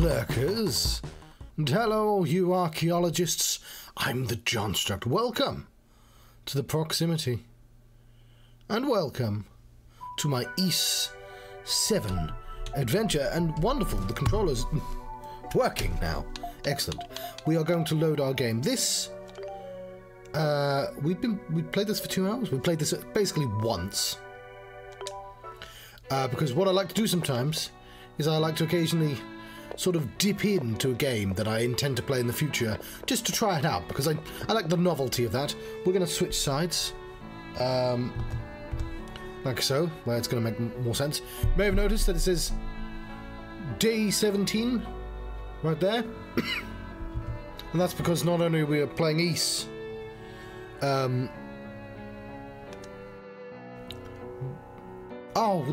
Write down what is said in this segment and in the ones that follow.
lurkers, and hello, you archaeologists. I'm the Johnstruct. Welcome to the proximity, and welcome to my E07 adventure. And wonderful, the controller's working now. Excellent. We are going to load our game. This we played this for 2 hours. We played this basically once because what I like to do sometimes is I like to occasionally sort of dip into a game that I intend to play in the future just to try it out, because I like the novelty of that. We're going to switch sides like so, where it's going to make more sense. You may have noticed that it says day 17 right there. And that's because not only are we playing East, oh,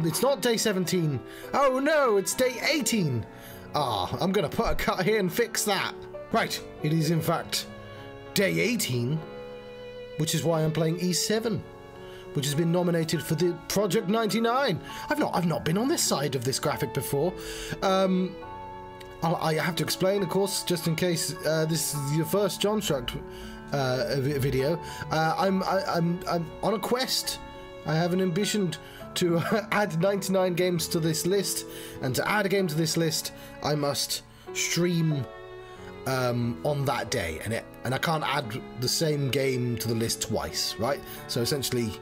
it's not day 17. Oh no, it's day 18. Ah, I'm gonna put a cut here and fix that. Right, it is in fact day 18, which is why I'm playing E7, which has been nominated for the Project 99. I've not been on this side of this graphic before. I have to explain, of course, just in case this is your first Johnstruct video. I'm on a quest. I have an ambition to add 99 games to this list, and to add a game to this list, I must stream on that day, and I can't add the same game to the list twice, right? So essentially,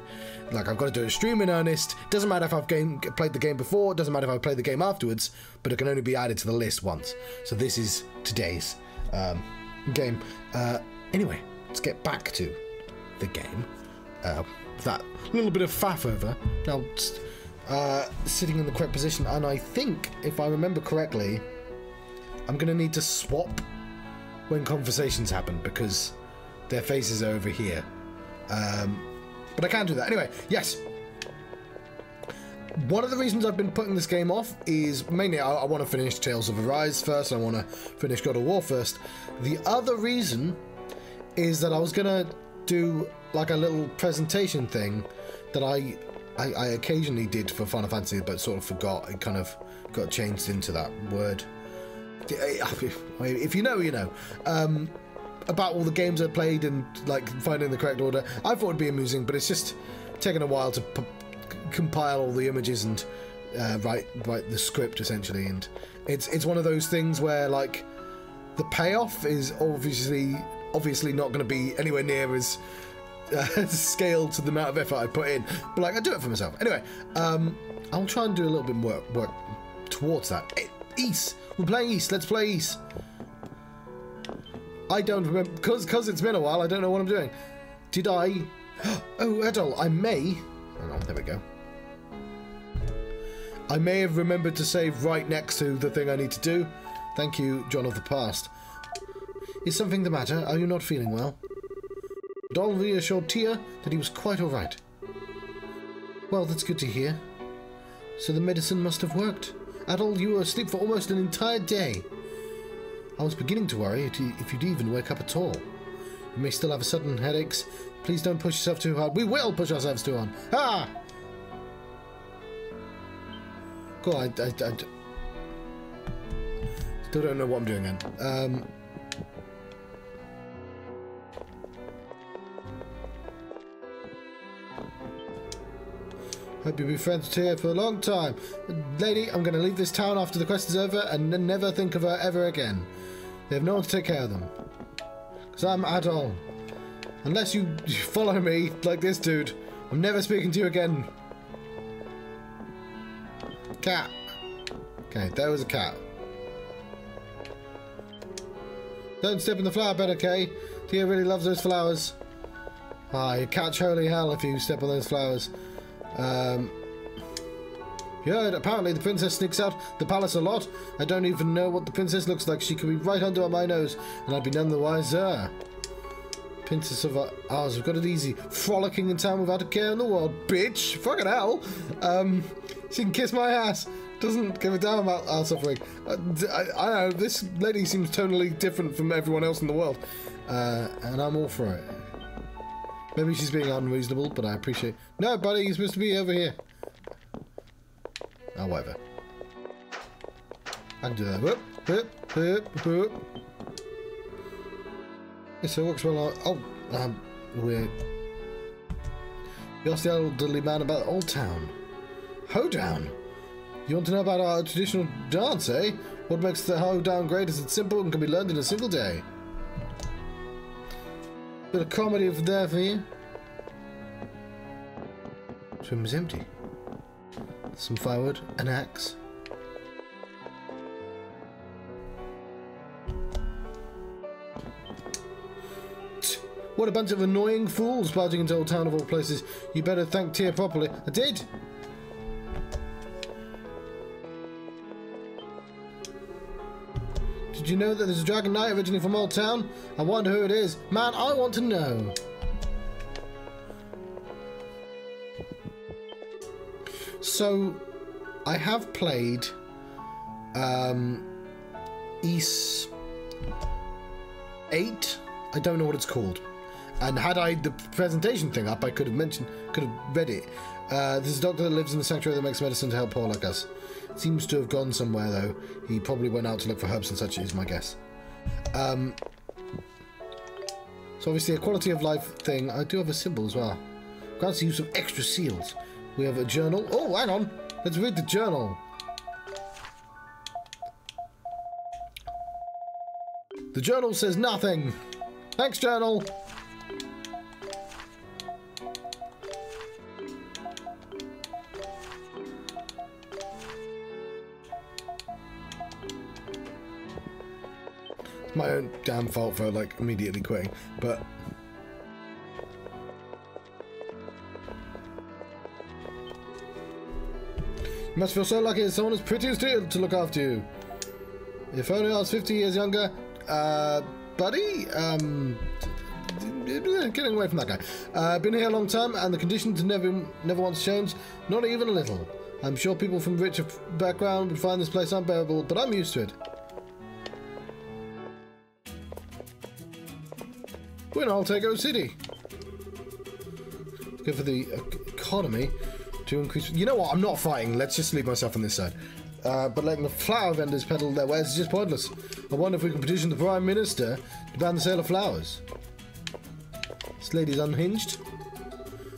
like, I've got to do a stream in earnest. It doesn't matter if I've played the game before, it doesn't matter if I played the game afterwards, but it can only be added to the list once. So this is today's game. Anyway, let's get back to the game. That little bit of faff over. Now, sitting in the correct position, and I think, if I remember correctly, I'm going to need to swap when conversations happen, because their faces are over here. But I can't do that. Anyway, yes. One of the reasons I've been putting this game off is mainly I want to finish Tales of Arise first. I want to finish God of War first. The other reason is that I was going to do like a little presentation thing that I occasionally did for Final Fantasy, but sort of forgot. It kind of got changed into that word. If you know, you know. About all the games I played and like finding the correct order. I thought it'd be amusing, but it's just taken a while to compile all the images and write the script essentially. And it's one of those things where like the payoff is obviously not going to be anywhere near as scaled to the amount of effort I put in. But like, I do it for myself. Anyway, I'll try and do a little bit more work towards that. East, we're playing East. Let's play East. I don't remember, because it's been a while, I don't know what I'm doing. Did I? Oh, Adol, I may... Hang on, there we go. I may have remembered to save right next to the thing I need to do. Thank you, John of the past. Is something the matter? Are you not feeling well? Adol reassured Tia that he was quite alright. Well, that's good to hear. So the medicine must have worked. Adol, you were asleep for almost an entire day. I was beginning to worry if you'd even wake up at all. You may still have sudden headaches. Please don't push yourself too hard. We will push ourselves too hard. Ah! Cool, I still don't know what I'm doing then. Hope you'll be friends here for a long time. Lady, I'm going to leave this town after the quest is over and never think of her ever again. They have no one to take care of them. Because I'm Adol. Unless you follow me like this dude, I'm never speaking to you again. Cat. Okay, there was a cat. Don't step in the flower bed, okay? Tia really loves those flowers. Ah, you catch holy hell if you step on those flowers. You heard, apparently the princess sneaks out the palace a lot. I don't even know what the princess looks like. She could be right under my nose, and I'd be none the wiser. Princess of ours, we've got it easy. Frolicking in town without a care in the world. Bitch! Fucking hell! She can kiss my ass. Doesn't give a damn about our suffering. I don't know, this lady seems totally different from everyone else in the world. And I'm all for it. Maybe she's being unreasonable, but I appreciate... No, buddy, you're supposed to be over here. Oh, whatever. I can do that. Whoop, whoop, whoop, whoop. Yes, so it works well. We're... You asked the elderly man about Old Town. Hoedown? You want to know about our traditional dance, eh? What makes the Hoedown great is it's simple and can be learned in a single day. Bit of comedy there for you. This room is empty. Some firewood, an axe. What a bunch of annoying fools barging into Old Town of all places. You better thank Tyr properly. I did! Did you know that there's a Dragon Knight originally from Old Town? I wonder who it is. Man, I want to know. So, I have played E03. I don't know what it's called. And had I the presentation thing up, I could have read it. There's a doctor that lives in the sanctuary that makes medicine to help poor like us. Seems to have gone somewhere though. He probably went out to look for herbs and such, is my guess. So obviously a quality of life thing. I do have a symbol as well. Grants the use of extra seals. We have a journal. Oh, hang on. Let's read the journal. The journal says nothing. Thanks, journal. My own damn fault for like immediately quitting, but you must feel so lucky that someone as pretty as you to look after you. If only I was 50 years younger, buddy. Getting away from that guy. Been here a long time, and the conditions never once changed, not even a little. I'm sure people from richer background would find this place unbearable, but I'm used to it. We're in Altego City. Good for the economy to increase. You know what? I'm not fighting. Let's just leave myself on this side. But letting the flower vendors peddle their wares is just pointless. I wonder if we can petition the Prime Minister to ban the sale of flowers. This lady's unhinged.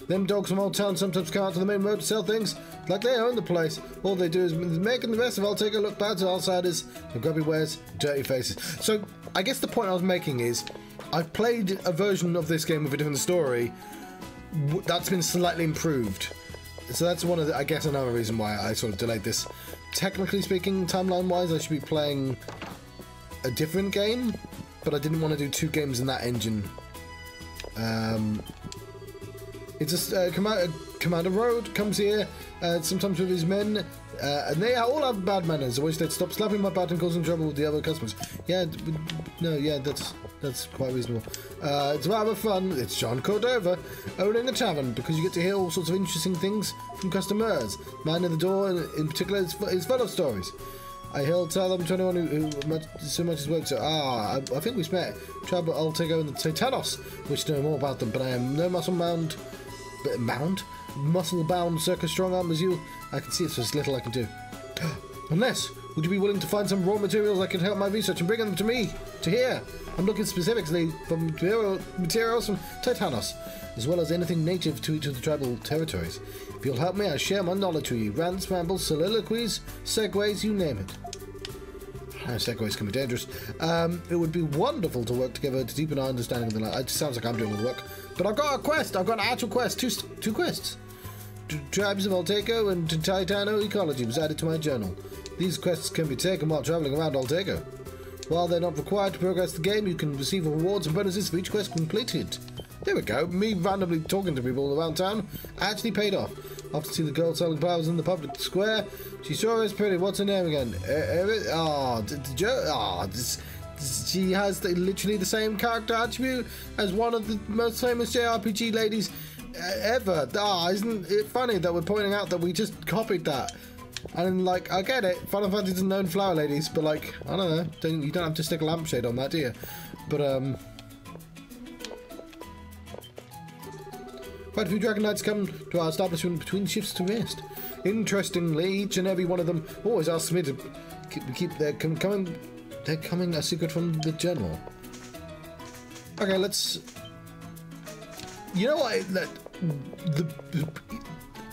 Them dogs from Old Town sometimes come out to the main road to sell things like they own the place. All they do is making the rest of Altego look bad to outsiders. The grubby wares, dirty faces. So I guess the point I was making is I've played a version of this game with a different story that's been slightly improved. So that's one of the, I guess, another reason why I sort of delayed this. Technically speaking, timeline-wise, I should be playing a different game, but I didn't want to do two games in that engine. It's just Commander Road comes here sometimes with his men, and they all have bad manners. I wish they'd stop slapping my butt and causing trouble with the other customers. Yeah, no, yeah, that's quite reasonable. It's rather fun. It's John Cordova owning a tavern because you get to hear all sorts of interesting things from customers. Man at the door, in particular, is full of stories. He'll tell them to anyone who so much as works. I think we met. Trouble Altego and the Titanos. Wish to know more about them, but I am no muscle-bound circus strong arm as you. I can see it's as little I can do. Unless, would you be willing to find some raw materials that could help my research and bring them to me, to here? I'm looking specifically for materials from Titanos, as well as anything native to each of the tribal territories. If you'll help me, I share my knowledge with you. Rants, rambles, soliloquies, segues, you name it. Segues can be dangerous. It would be wonderful to work together to deepen our understanding of the land. It sounds like I'm doing all the work. But I've got a quest. I've got an actual quest. Two quests. Tribes of Altego and Titano ecology was added to my journal. These quests can be taken while travelling around Altego. While they're not required to progress the game, you can receive rewards and bonuses for each quest completed. There we go. Me randomly talking to people around town actually paid off. After seeing the girl selling flowers in the public square, she sure is pretty. What's her name again? She has literally the same character attribute as one of the most famous JRPG ladies ever. Isn't it funny that we're pointing out that we just copied that? And like, I get it, Final Fantasy is known flower ladies, but like, I don't know, you don't have to stick a lampshade on that, do you? But quite a few Dragon Knights come to our establishment between shifts to rest. Interestingly, each and every one of them always asks me to keep their coming. They're coming a secret from the general. Okay, let's. You know what?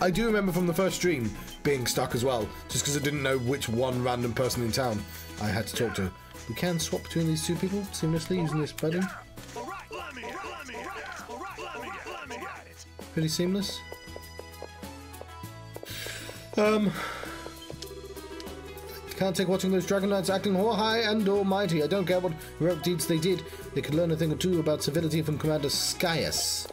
I do remember from the first stream being stuck as well, just because I didn't know which one random person in town I had to talk to. We can swap between these two people seamlessly using this button. Pretty seamless. Can't take watching those dragon knights acting high and almighty. I don't care what heroic deeds they did. They could learn a thing or two about civility from Commander Skyus.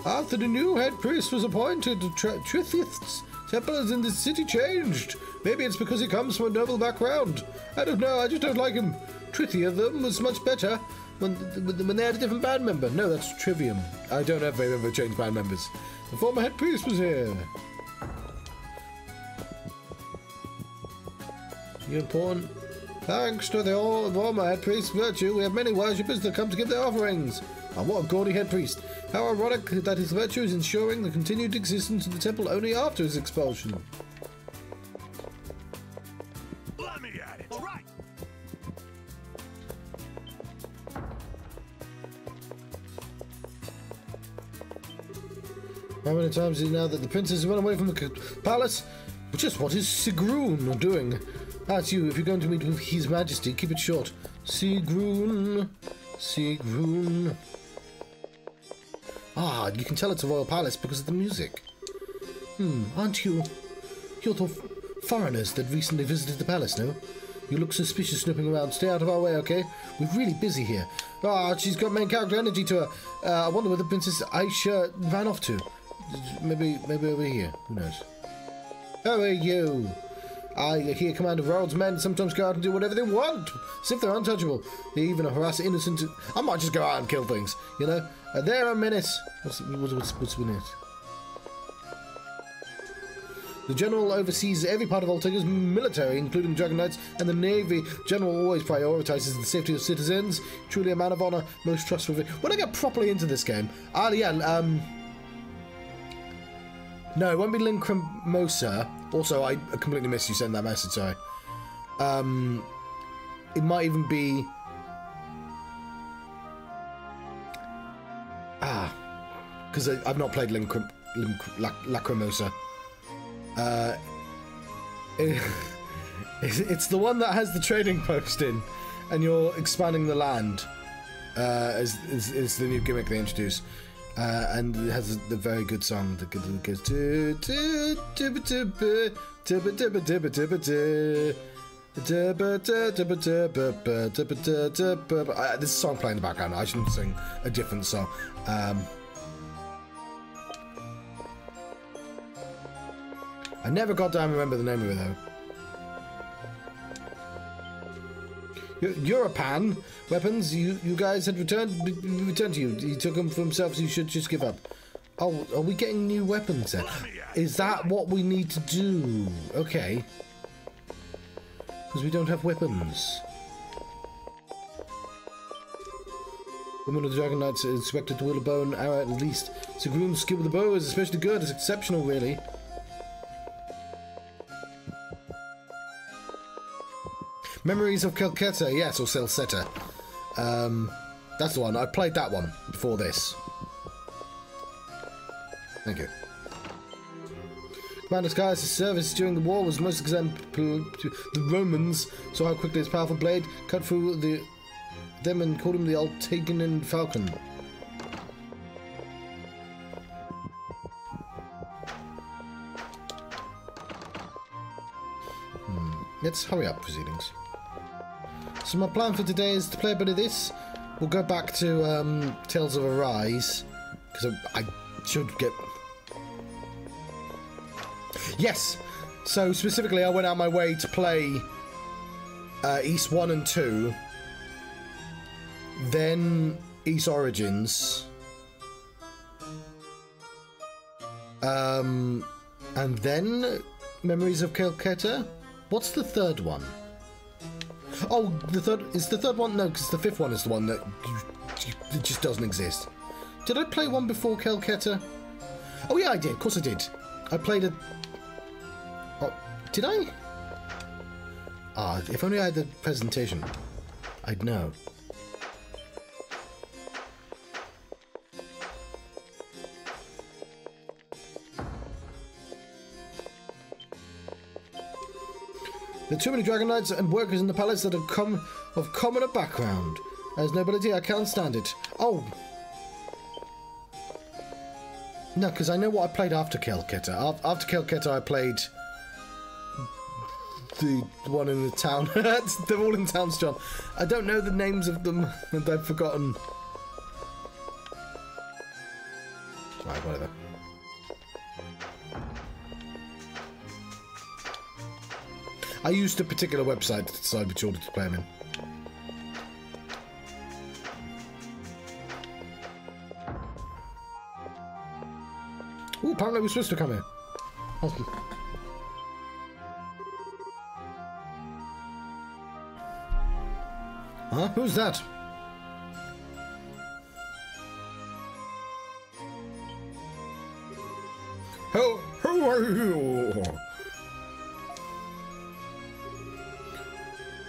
After the new head priest was appointed, Trithith's temple in the city changed. Maybe it's because he comes from a noble background. I don't know, I just don't like him. Trithith was much better when they had a different band member. No, that's Trivium. I don't know if they've ever changed band members. The former head priest was here. You important? Thanks to the former head priest's virtue, we have many worshippers that come to give their offerings. Oh, what a gaudy head priest. How ironic that his virtue is ensuring the continued existence of the temple only after his expulsion. Let me at it. All right. How many times is it now that the princess has run away from the palace? Just what is Sigrun doing? That's you. If you're going to meet with His Majesty, keep it short. Sigrun. Ah, you can tell it's a royal palace because of the music. Aren't you? You're the foreigners that recently visited the palace, no? You look suspicious snooping around. Stay out of our way, okay? We're really busy here. Ah, she's got main character energy to her. I wonder where the Princess Aisha ran off to. Maybe over here. Who knows? Who are you? I hear Commander Rold's men sometimes go out and do whatever they want, as if they're untouchable. They even harass innocent. I might just go out and kill things, you know? They're a menace. What's menace? The General oversees every part of Altega's military, including Dragon Knights and the Navy. General always prioritizes the safety of citizens. Truly a man of honor, most trustworthy. When I get properly into this game, no, it won't be Linkramosa. Also, I completely missed you sending that message, sorry. It might even be... because I've not played Lacrimosa. It's the one that has the trading post in, and you're expanding the land, is the new gimmick they introduce. And it has a very good song that goes this song playing in the background. I shouldn't sing a different song. I never got down to remember the name of it though. Europan weapons. You guys had returned to you. He took them for himself, so you should just give up. Oh, are we getting new weapons then? Is that what we need to do? Okay. Because we don't have weapons. Women of the Dragon Knights are expected to wield a bow and arrow at least. Sigrun's skill with the bow is especially good. It's exceptional, really. Memories of Calcutta, yes, or Celceta. That's the one. I played that one before this. Thank you. Commander Sky's service during the war was most exemplary. The Romans saw how quickly his powerful blade cut through them and called him the Altegan Falcon. Let's hurry up, proceedings. So my plan for today is to play a bit of this. We'll go back to Tales of Arise, because I should get... Yes! So specifically I went out my way to play East 1 and 2, then East Origins, and then Memories of Calcutta. What's the third one? Oh, is the third one? No, because the fifth one is the one that it just doesn't exist. Did I play one before Kelketa? Oh yeah, I did. Of course I did. I played a... Oh, did I? Ah, if only I had the presentation, I'd know. There are too many Dragon Knights and workers in the palace that have come of commoner background. As nobility, I can't stand it. Oh! No, because I know what I played after Kelketa. After Kelketa, I played the one in the town. They're all in towns, John. I don't know the names of them, and I've forgotten. Right, whatever. I used a particular website to decide which order to play them in. Ooh, apparently we're supposed to come here. Awesome. Huh? Who's that? Who are you?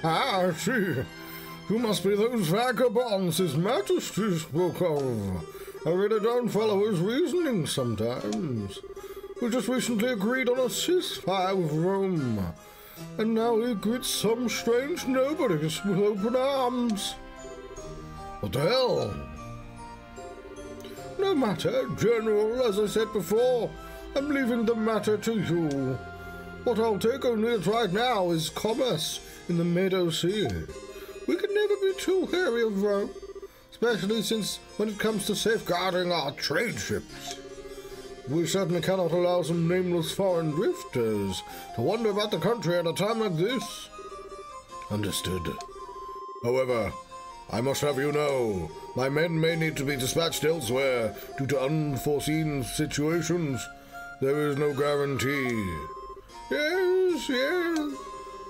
Ah, I see. You must be those vagabonds His Majesty spoke of. I really don't follow his reasoning sometimes. We just recently agreed on a ceasefire with Rome, and now he greets some strange nobodies with open arms. What the hell? No matter, General, as I said before, I'm leaving the matter to you. What I'll take only right now is commerce in the Meadow Sea. We can never be too wary of Rome, especially since when it comes to safeguarding our trade ships. We certainly cannot allow some nameless foreign drifters to wander about the country at a time like this. Understood. However, I must have you know, my men may need to be dispatched elsewhere due to unforeseen situations. There is no guarantee. Yes, yes.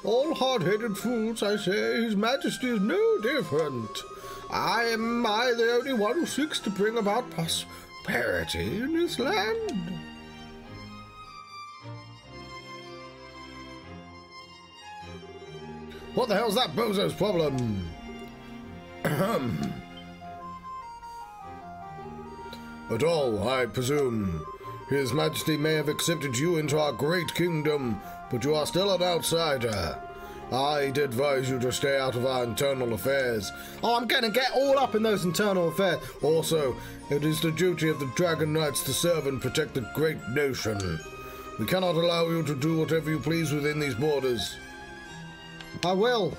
All hard-headed fools, I say. His Majesty is no different. Am I the only one who seeks to bring about prosperity in this land? What the hell's that bozo's problem? Adol, I presume. His Majesty may have accepted you into our great kingdom, but you are still an outsider. I'd advise you to stay out of our internal affairs. Oh, I'm gonna get all up in those internal affairs. Also, it is the duty of the Dragon Knights to serve and protect the great nation. We cannot allow you to do whatever you please within these borders. I will.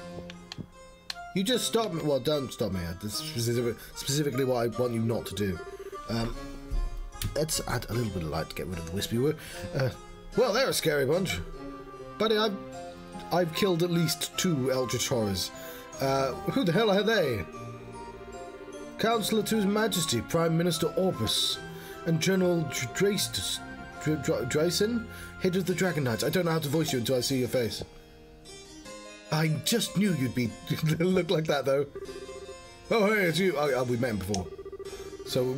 You just stop me. Well, don't stop me. That's specifically what I want you not to do. Let's add a little bit of light to get rid of the wispy word. Well, they're a scary bunch. Buddy, I've killed at least 2 Eldritch Horrors. Who the hell are they? Counselor to His Majesty, Prime Minister Orbis, and General Drayson, head of the Dragon Knights. I don't know how to voice you until I see your face. I just knew you'd be look like that, though. Oh, hey, it's you. We met him before. So,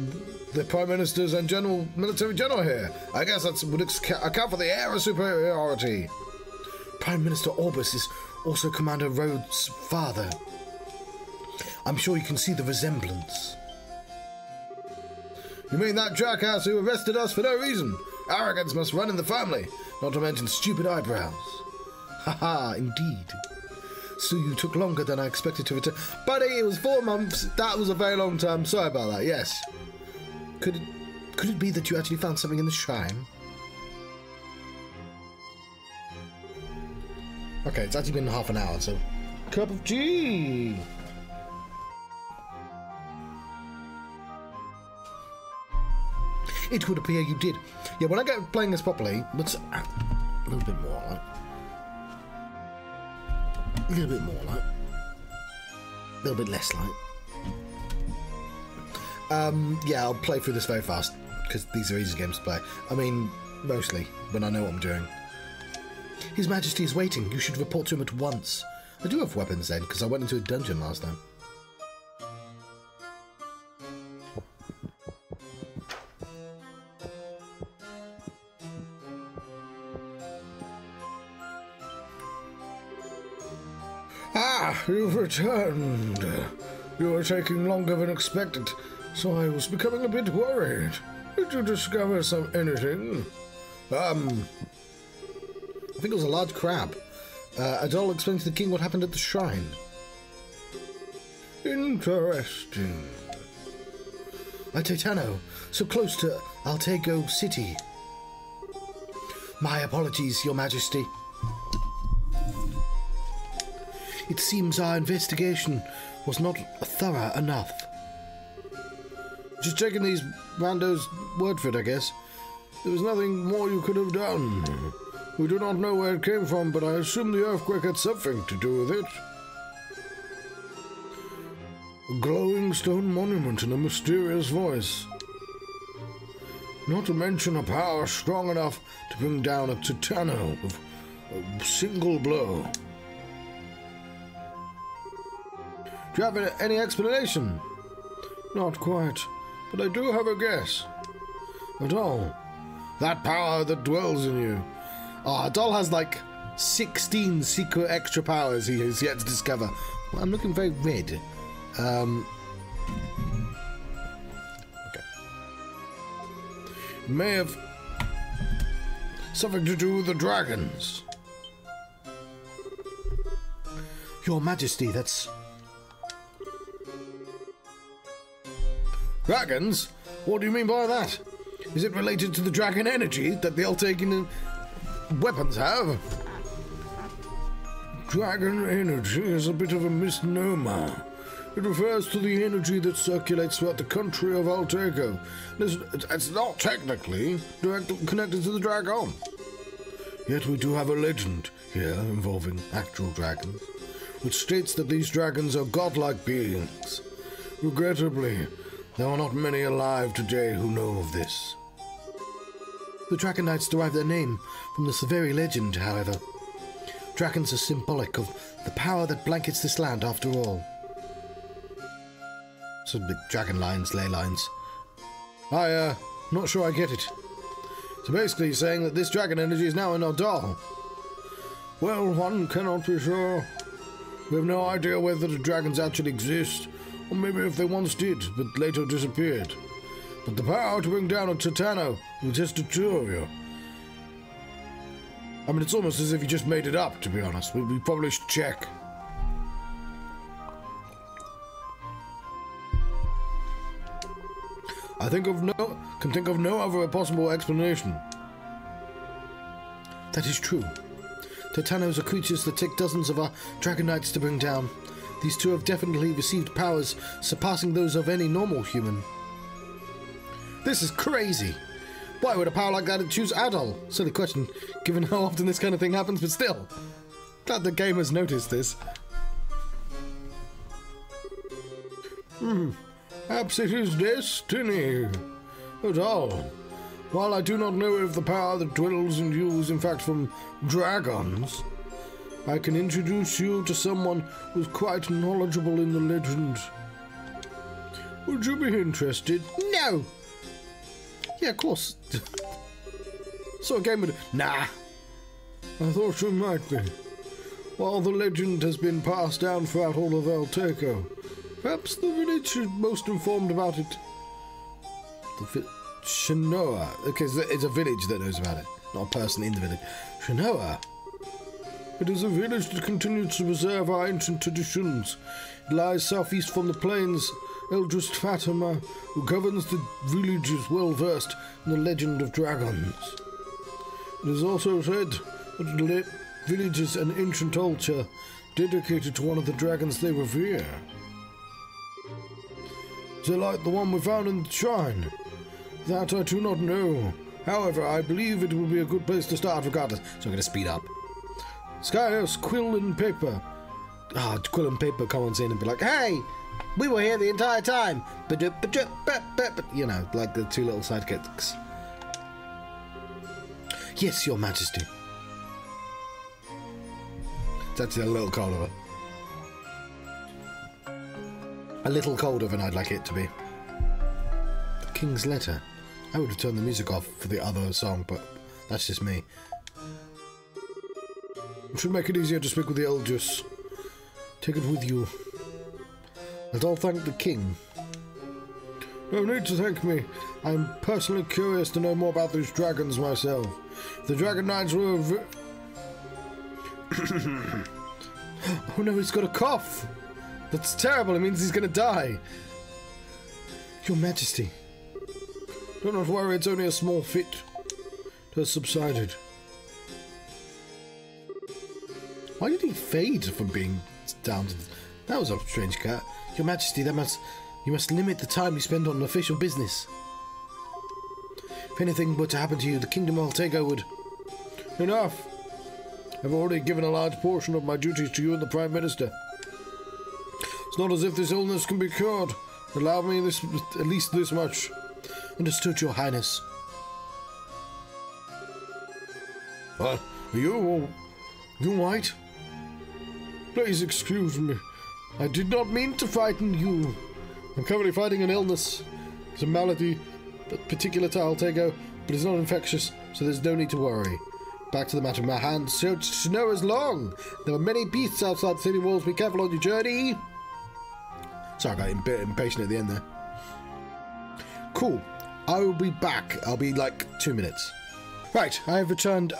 the Prime Ministers and Military General here. I guess that would account for the air of superiority. Prime Minister Orbis is also Commander Rhodes' father. I'm sure you can see the resemblance. You mean that jackass who arrested us for no reason? Arrogance must run in the family, not to mention stupid eyebrows. Haha, indeed. So you took longer than I expected to return. Buddy, it was 4 months. That was a very long time. Sorry about that, yes. Could it be that you actually found something in the shrine? Okay, it's actually been half an hour, so... Cup of tea! It would appear you did. Yeah, when I get playing this properly, let's... A little bit more, like... A little bit more, like... A little bit less, like... Yeah, I'll play through this very fast, because these are easy games to play. I mean, mostly, when I know what I'm doing. His Majesty is waiting. You should report to him at once. I do have weapons then, because I went into a dungeon last time. Ah, you've returned. You were taking longer than expected, so I was becoming a bit worried. Did you discover anything? I think it was a large crab. Adol explained to the king what happened at the shrine. Interesting. Titano, so close to Altego City. My apologies, Your Majesty. It seems our investigation was not thorough enough. Just taking these randos' word for it, I guess. There was nothing more you could have done. We do not know where it came from, but I assume the earthquake had something to do with it. A glowing stone monument and a mysterious voice. Not to mention a power strong enough to bring down a Titano with a single blow. Do you have any explanation? Not quite, but I do have a guess. Adol, that power that dwells in you. Oh, Adol has like 16 secret extra powers he has yet to discover. Well, I'm looking very red. Okay. May have something to do with the dragons. Your Majesty, that's... Dragons? What do you mean by that? Is it related to the dragon energy that the Altagan weapons have? Dragon energy is a bit of a misnomer. It refers to the energy that circulates throughout the country of Altego. It's not technically directly connected to the dragon. Yet we do have a legend here involving actual dragons, which states that these dragons are godlike beings. Regrettably, there are not many alive today who know of this. The Dragon Knights derive their name from this very legend, however. Dragons are symbolic of the power that blankets this land, after all. So the dragon lines, ley lines. Not sure I get it. So basically he's saying that this dragon energy is now in Adol. Well, one cannot be sure. We have no idea whether the dragons actually exist, or maybe if they once did, but later disappeared. But the power to bring down a Titano will just the two of you. I mean, it's almost as if you just made it up, to be honest. We probably should check. I can think of no other possible explanation. That is true. Titanos are creatures that take dozens of our Dragon Knights to bring down. These two have definitely received powers surpassing those of any normal human. This is crazy. Why would a power like that choose Adol? Silly question, given how often this kind of thing happens, but still. Glad the game has noticed this. Perhaps it is destiny. Adol, while I do not know if the power that dwells in you is in fact from dragons, I can introduce you to someone who's quite knowledgeable in the legend. Would you be interested? No! Yeah, of course. So a game would... Nah. I thought you might be. While the legend has been passed down throughout all of Altego, perhaps the village is most informed about it. Shanoa. Okay, so it's a village that knows about it, not a person in the village. Shanoa. It is a village that continues to preserve our ancient traditions. It lies southeast from the plains. Eldritch Fatima, who governs the village, is well versed in the legend of dragons. It is also said that the village is an ancient altar dedicated to one of the dragons they revere. Is it like the one we found in the shrine? That I do not know. However, I believe it will be a good place to start regardless. So I'm going to speed up. Skyhouse, quill and paper. Quill and paper comes in and be like, hey! We were here the entire time. You know, like the two little sidekicks. Yes, Your Majesty. It's actually a little colder. A little colder than I'd like it to be. The King's Letter. I would have turned the music off for the other song, but that's just me. It should make it easier to speak with the Eldritch. Take it with you. And I'll thank the king. No need to thank me. I'm personally curious to know more about these dragons myself. The Dragon Knights were... Oh no, he's got a cough! That's terrible, it means he's gonna die. Your Majesty. Do not worry, it's only a small fit. It has subsided. Why did he fade from being down to... That was a strange cat. Your Majesty, you must limit the time you spend on official business. If anything were to happen to you, the Kingdom of Altego would... Enough! I've already given a large portion of my duties to you and the Prime Minister. It's not as if this illness can be cured. Allow me this, at least this much. Understood, Your Highness. What? Are you white? Please excuse me. I did not mean to frighten you. I'm currently fighting an illness. It's a malady, particular to Altego, but it's not infectious, so there's no need to worry. Back to the matter of my hand. Snow is long. There are many beasts outside the city walls. Be careful on your journey. Sorry, I got a bit impatient at the end there. Cool. I will be back. I'll be like 2 minutes. Right, I have returned.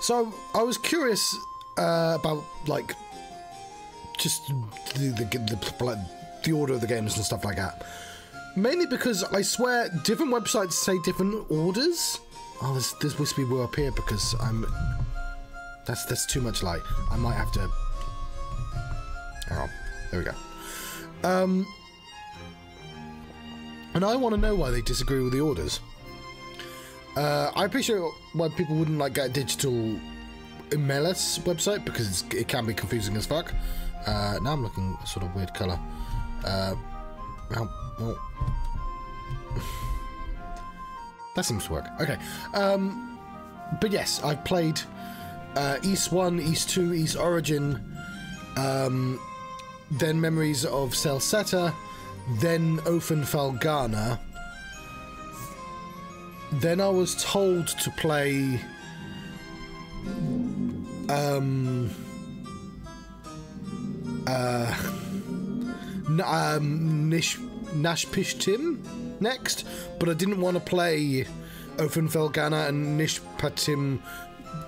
So I was curious about like just the order of the games and stuff like that. Mainly because I swear different websites say different orders. Oh, there's Wispy Woo up here because I'm... That's too much light. I might have to... Oh, there we go. And I want to know why they disagree with the orders. I appreciate why people wouldn't like get a digital MLS website because it can be confusing as fuck. Now I'm looking a sort of weird colour. That seems to work. Okay. But yes, I've played East 1, East 2, East Origin, then Memories of Celceta, then Ofen Falgana. Then I was told to play Nashpishtim next, but I didn't want to play Ofen Felgana and Nishpatim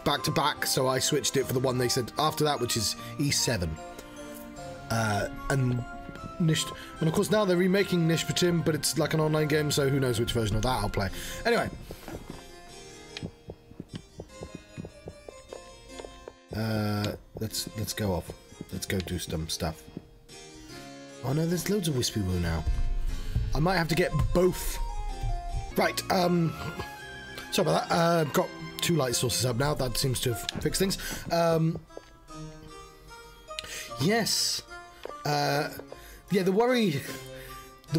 back to back, so I switched it for the one they said after that, which is E7. And of course now they're remaking Nishpatim, but it's like an online game, so who knows which version of that I'll play. Anyway. Let's go off. Let's go do some stuff. Oh no, there's loads of Wispy Woo now. I might have to get both. Right, sorry about that. I've got 2 light sources up now. That seems to have fixed things. Yes. Yeah, the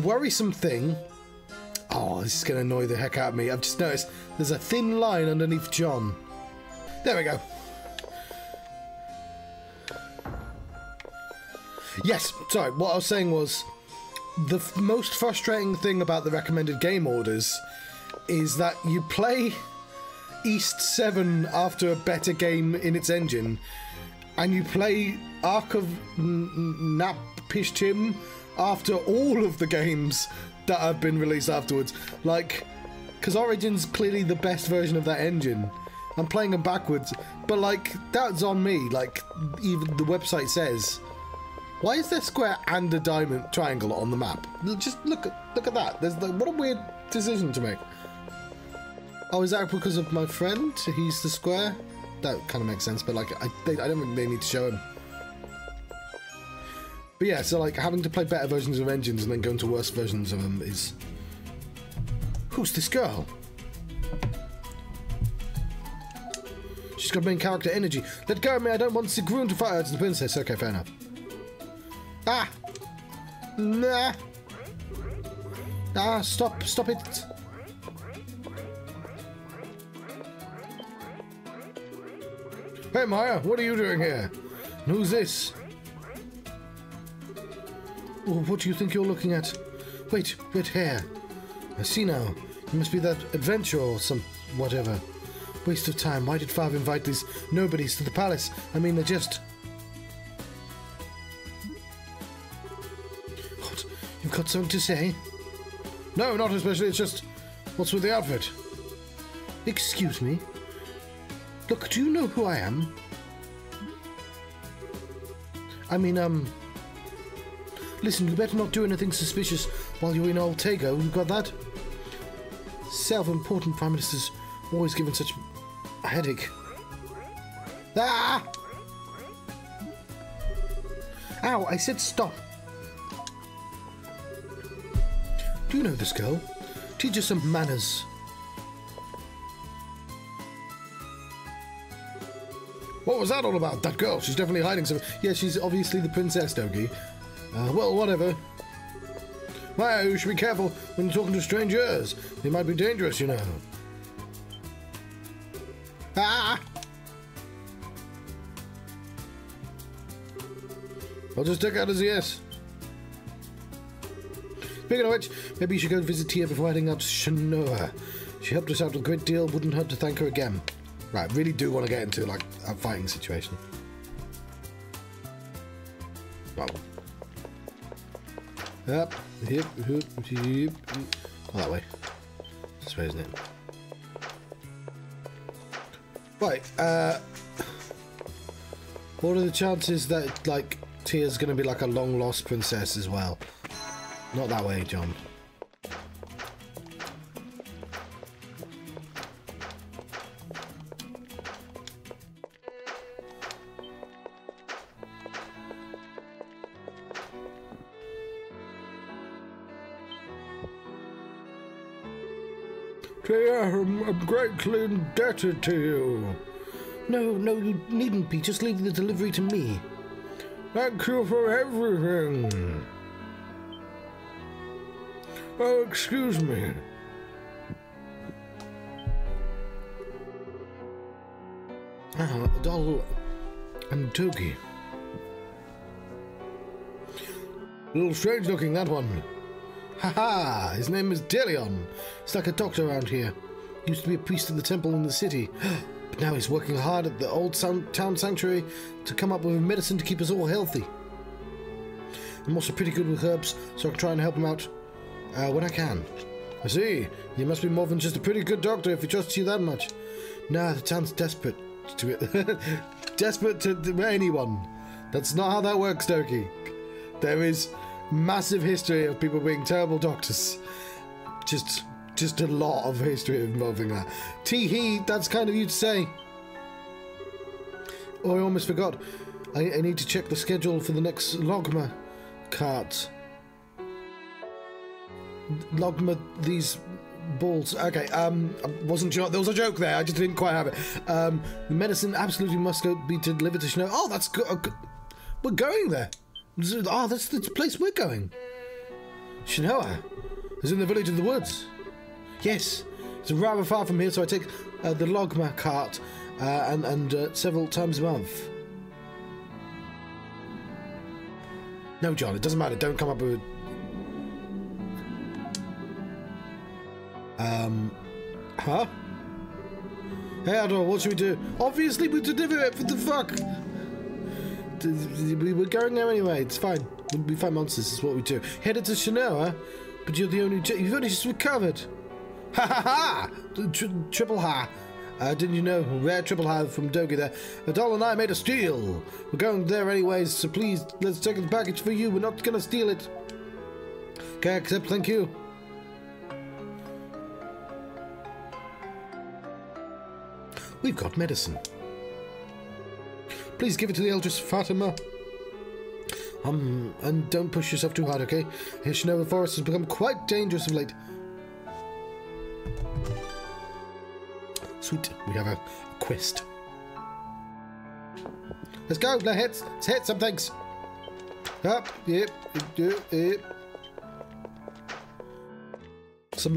worrisome thing... Oh, this is going to annoy the heck out of me. I've just noticed there's a thin line underneath John. There we go. Yes, sorry, what I was saying was the most frustrating thing about the recommended game orders is that you play East 7 after a better game in its engine, and you play Ark of Napishtim after all of the games that have been released afterwards. Like, because Origin's clearly the best version of that engine. I'm playing them backwards, but like, that's on me. Like, even the website says... Why is there square and a diamond triangle on the map? Just look at that. There's like, what a weird decision to make. Oh, is that because of my friend? He's the square? That kind of makes sense, but like I don't think they need to show him. But yeah, so like having to play better versions of engines and then going to worse versions of them is... Who's this girl? She's got main character energy. Let go of me, I don't want Sigrun to fight her. It's the princess. Okay, fair enough. Ah! Nah! Ah, stop it! Hey Maya, what are you doing here? And who's this? Oh, what do you think you're looking at? Wait, red hair. I see now. It must be that adventure or some whatever. Waste of time. Why did Fav invite these nobodies to the palace? I mean, they're just... got something to say? No, not especially. It's just, what's with the outfit? Excuse me? Look, do you know who I am? I mean, listen, you better not do anything suspicious while you're in Old Tego. You got that? Self-important Prime Minister's always given such a headache. Ah! Ow, I said stop. Do you know this girl? Teach her some manners. What was that all about? That girl, she's definitely hiding something. Yeah, she's obviously the princess, Dogi. Well, whatever. Why, you should be careful when you're talking to strangers. They might be dangerous, you know. Ah! I'll just take out as a yes. Speaking of which, maybe you should go visit Tia before heading out to Shinoa. She helped us out a great deal, wouldn't hurt to thank her again. Right, really do want to get into, like, a fighting situation. Well. Up, hip, hoop, hip. Oh, that way. This way, isn't it? Right, what are the chances that, like, Tia's gonna be like a long-lost princess as well? Not that way, John. Tia, I'm greatly indebted to you. No, you needn't be. Just leave the delivery to me. Thank you for everything. Oh, excuse me. Adol and Togi. A little strange looking, that one. Haha, his name is Delion. He's like a doctor around here. Used to be a priest in the temple in the city. But now he's working hard at the old town sanctuary to come up with a medicine to keep us all healthy. I'm also pretty good with herbs, so I can try and help him out when I can. I see. You must be more than just a pretty good doctor if he trusts you that much. Nah, the town's desperate to desperate to anyone. That's not how that works, Doki. There is massive history of people being terrible doctors. Just a lot of history involving that. Tee-hee, that's kind of you to say. Oh, I almost forgot. I need to check the schedule for the next Logma cart. Logma these balls. Okay, I wasn't sure. There was a joke there. I just didn't quite have it. The medicine absolutely must be delivered to Shinoa. Oh, that's good. We're going there. Oh, that's the place we're going. Shinoa is in the village of the woods. Yes, it's rather far from here, so I take the Logma cart and several times a month. No, John, it doesn't matter. Don't come up with huh? Hey, Adol, what should we do? Obviously, we deliver it. What the fuck? We're going there anyway. It's fine. We fight monsters. Is what we do. Headed to Shinoa, but you're the only. You've only just recovered. Ha ha ha! Triple ha! Didn't you know? Rare triple ha from Dogi there. Adol and I made a steal. We're going there anyways, so please let's take the package for you. We're not gonna steal it. Okay, accept. Thank you. We've got medicine. Please give it to the Eldris Fatima. And don't push yourself too hard, okay? Here, Shinoa Forest has become quite dangerous of late. Sweet, we have a quest. Let's go, let's hit some things. Up, yep.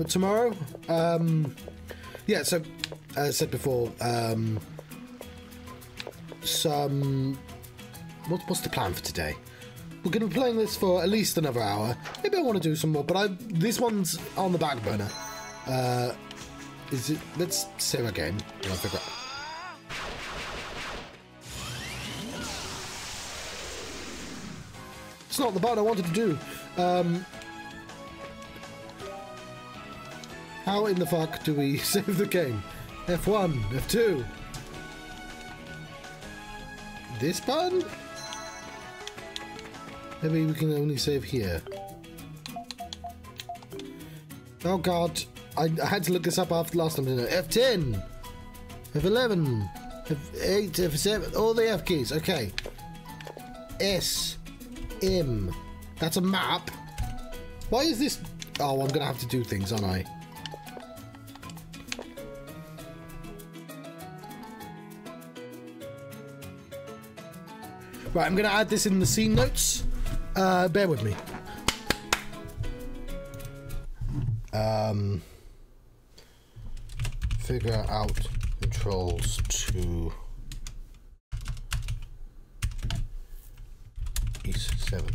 Tomorrow? Yeah, so, as I said before, what's the plan for today? We're going to be playing this for at least another hour. Maybe I want to do some more, but this one's on the back burner. Let's save our game and I'll figure out. It's not the part I wanted to do. How in the fuck do we save the game? F1, F2. This button? Maybe we can only save here. Oh god, I had to look this up after last time, didn't I? F10, F11, F8, F7, all the F keys. Okay. S, M. That's a map. Why is this? Oh, I'm gonna have to do things, aren't I? Right, I'm gonna add this in the scene notes. Bear with me. Figure out controls to E7.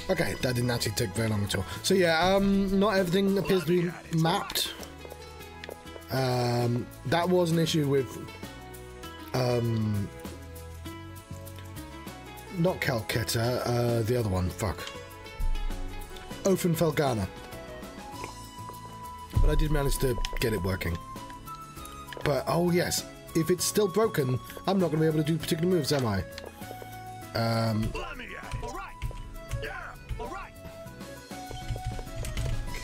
Okay, that didn't actually take very long at all. So yeah, not everything appears to be mapped. That was an issue with not Calcutta, the other one, fuck. Felgana. But I did manage to get it working. But, oh yes, if it's still broken, I'm not going to be able to do particular moves, am I? Let me at it. All right. Yeah. All right.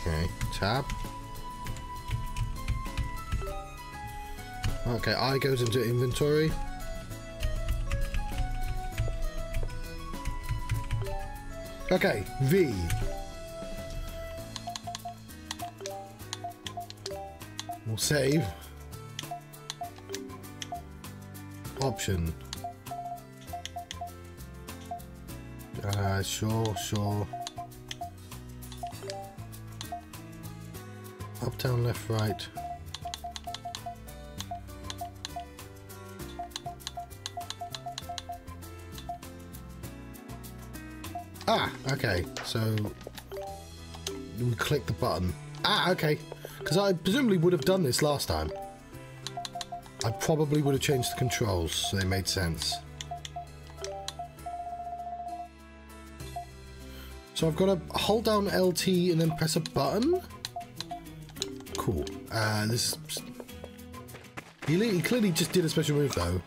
Okay, tab. Okay, I goes into inventory. Okay, V. We'll save. Option. Sure. Up, down, left, right. Ah, okay. So we click the button. Ah, okay. Because I presumably would have done this last time. I probably would have changed the controls so they made sense. So I've got to hold down LT and then press a button? Cool. This... He clearly just did a special move though.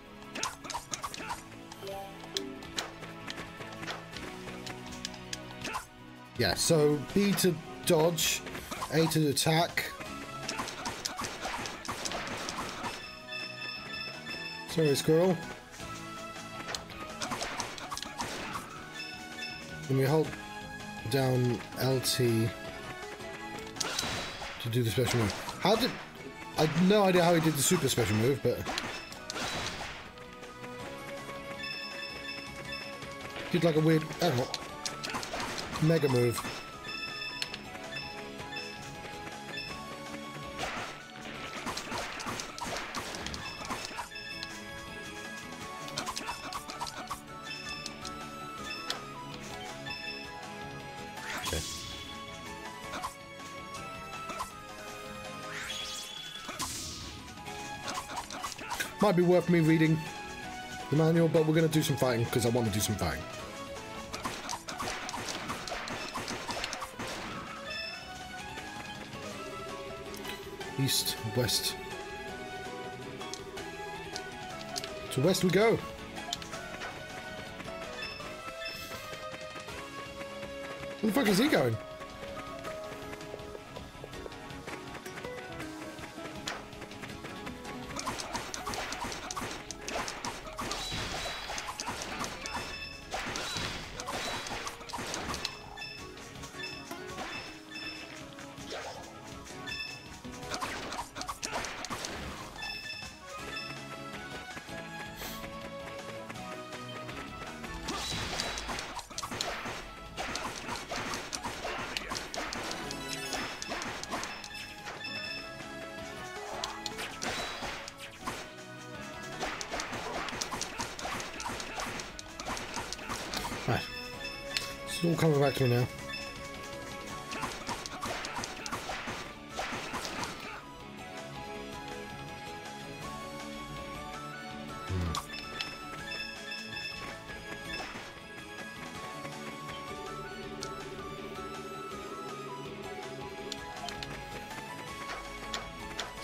Yeah, so B to dodge, A to attack. Sorry, squirrel. And we hold down LT to do the special move. How did... I have no idea how he did the super special move, but... Did like a weird... I don't know. Mega move. Okay. Might be worth me reading the manual, but we're going to do some fighting because I want to do some fighting. East, west. To west we go. Where the fuck is he going? Right. It's all coming back to me now.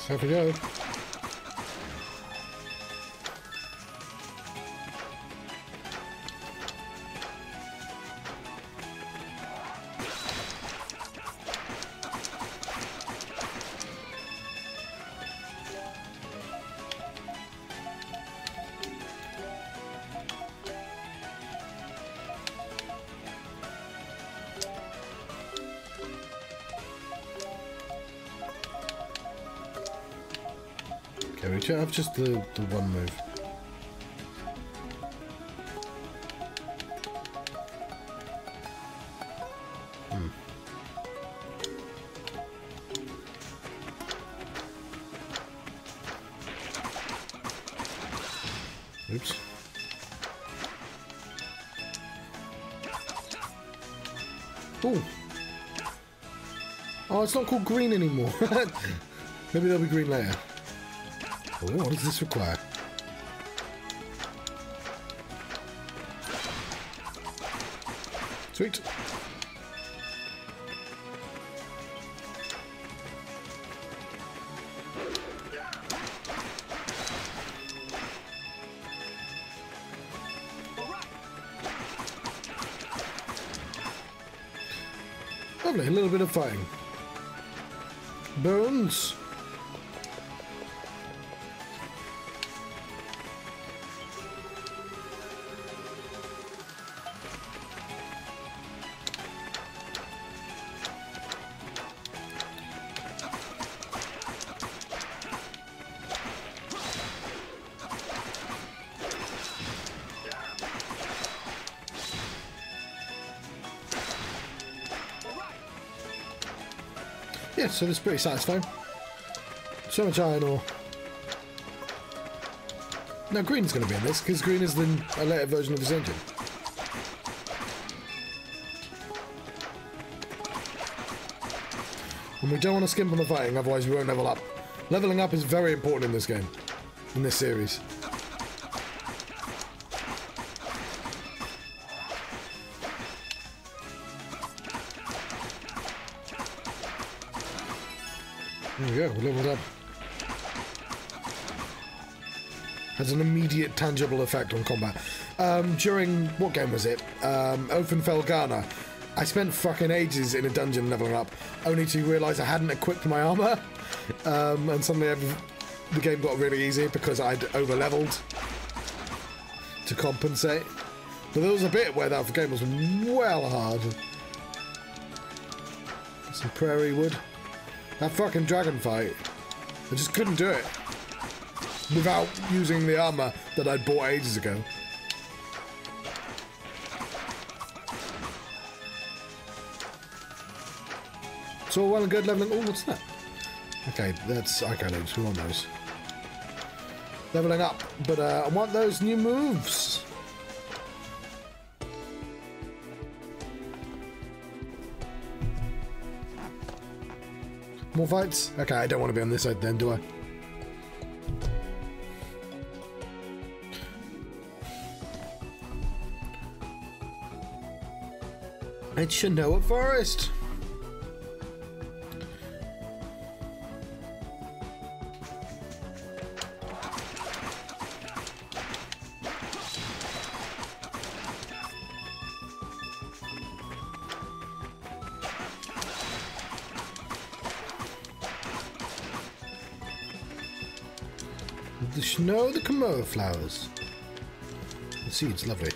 So we go. Okay, we have just the one move. Oops. Ooh. Oh, it's not called green anymore. Maybe they'll be green later. Oh, what does this require? Sweet. Lovely, a little bit of fighting. Bones. Yeah, so that's pretty satisfying. So much iron ore. Now green's going to be in this, because green is a later version of his engine. And we don't want to skimp on the fighting, otherwise we won't level up. Leveling up is very important in this game, in this series. There we go, we leveled up. Has an immediate tangible effect on combat. During, what game was it? Openfelghana. I spent fucking ages in a dungeon leveling up, only to realise I hadn't equipped my armour. And suddenly the game got really easy because I'd over-leveled to compensate. But there was a bit where that game was well hard. Some prairie wood. That fucking dragon fight, I just couldn't do it without using the armour that I'd bought ages ago. It's all well and good leveling. Oh, what's that? Okay, that's circulates. We want those. Leveling up, but I want those new moves. More fights? Okay, I don't want to be on this side then, do I? It's Shinoa Forest. The Shinoa, the Komoa flowers. The seeds, lovely.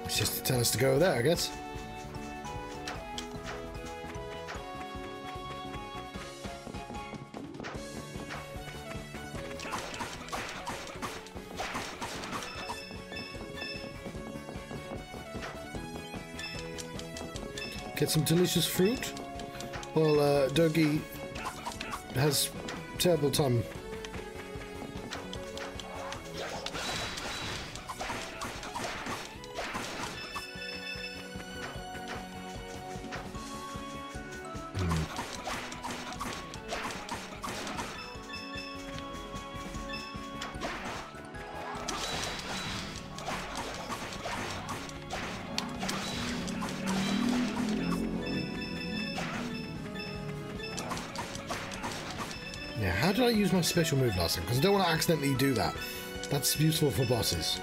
It's just to tell us to go there, I guess. Get some delicious fruit. Well, Dogi has terrible time. Yeah, how did I use my special move last time? Because I don't want to accidentally do that. That's useful for bosses.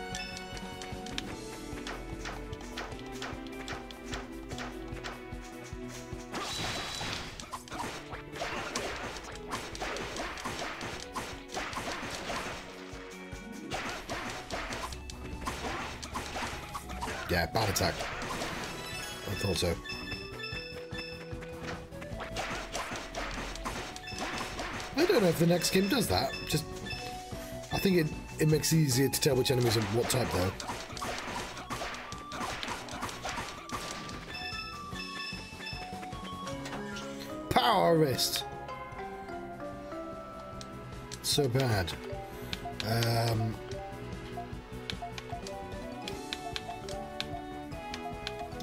Yeah, bad attack. I thought so. I don't know if the next game does that. Just, I think it makes it easier to tell which enemies are what type, though. Power wrist. So bad.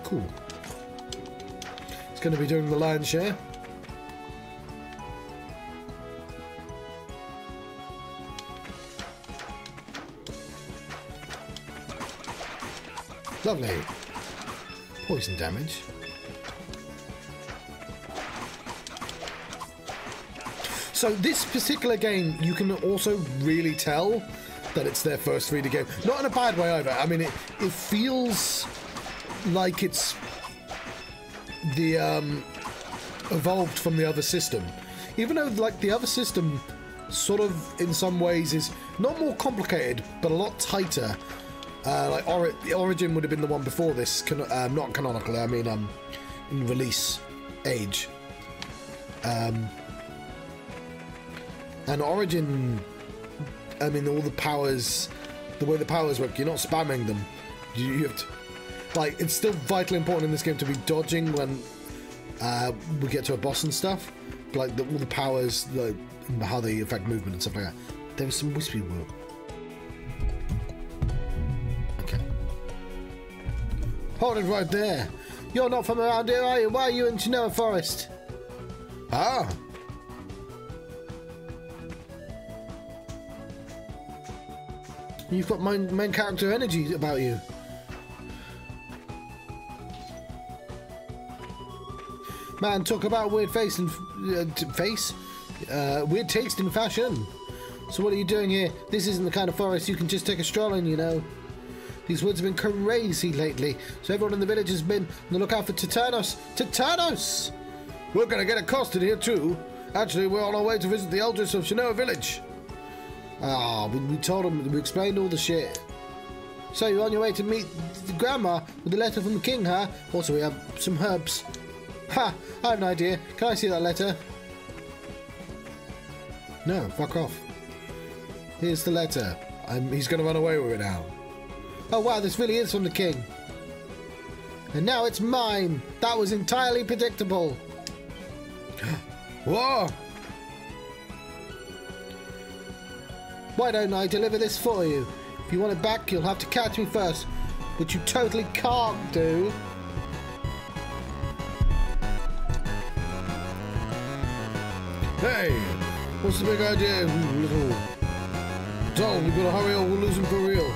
Cool. It's going to be doing the lion's share. Lovely. Poison damage. So this particular game, you can also really tell that it's their first 3D game. Not in a bad way either. I mean, it feels like it's the evolved from the other system. Even though, like, the other system sort of, in some ways, is not more complicated, but a lot tighter. Like Origin would have been the one before this, not canonically, I mean in release age. And Origin, I mean, all the powers, the way the powers work, you're not spamming them. You have to, like, it's still vitally important in this game to be dodging when we get to a boss and stuff. Like all the powers, like how they affect movement and stuff like that. There was some wispy woo. Hold it right there. You're not from around here, are you? Why are you in Genoa Forest? Ah. You've got main character energy about you. Man, talk about weird face and weird taste in fashion. So what are you doing here? This isn't the kind of forest you can just take a stroll in, you know. These woods have been crazy lately, so everyone in the village has been on the lookout for Titanos. Titanos! We're gonna get accosted here too. Actually, we're on our way to visit the elders of Genoa village. Ah, we told them, we explained all the shit. So you're on your way to meet the grandma with a letter from the king, huh? Also, we have some herbs. Ha! I have an idea. Can I see that letter? No, fuck off. Here's the letter. He's gonna run away with it now. Oh wow, this really is from the king. And now it's mine. That was entirely predictable. Whoa! Why don't I deliver this for you? If you want it back, you'll have to catch me first, which you totally can't do. Hey! What's the big idea, little doll? We gotta hurry or we'll lose him for real.